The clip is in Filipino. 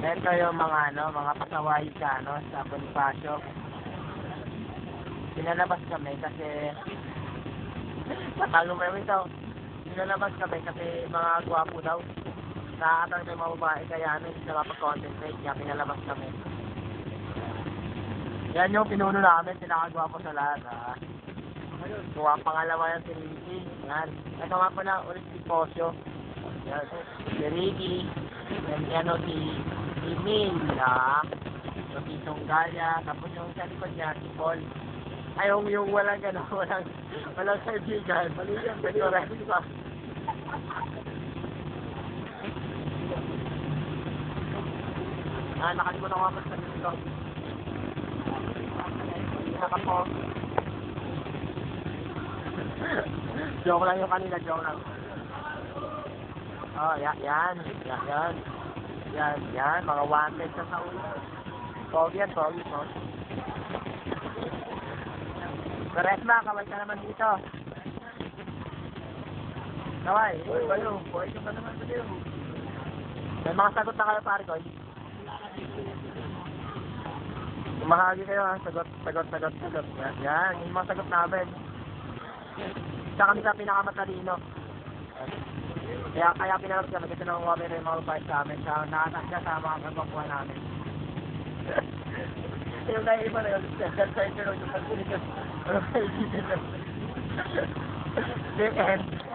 Ito yung mga mga pasaway sa sa Bonifacio. Pinalabas kami kasi patalo mo ito. Pinalabas kami kasi mga gwapo daw. Nakakatang ng mga babae kaya hindi na mapag-concentrate kaya pinalabas kami. Yan yung pinuno namin, pinakagwapo sa lahat. Kuha pangalawa yung si Ricky. Yan. Ito nga pala ulit si Posyo. Yan. Si Ricky. Yan si Emil. So si Tonggalia. Tapos yung sa likod niya, si Paul. Ay, yung walang walang kaibigan. Mali yan, correct pa. Nakalimutan ko ako sa dito. Nakapo. Joke lang yung kanina, joke lang. Oh, yan, mga wanted sa Saudi. Pogi. Karesma, kaway ka naman dito. Kaway, boy ka ba naman dito? May mga sagot na kayo, pare ko. Umahagi kayo ha, sagot. Yan, yung mga sagot namin. Isa kami sa pinakamatalino. Kaya pinalabas kami kasi nangungabi na yung mga babae sa amin. Nakasasya sa mga kagwapuan namin. Yung naiiba na yun, that's why yung pagkulikas. The end.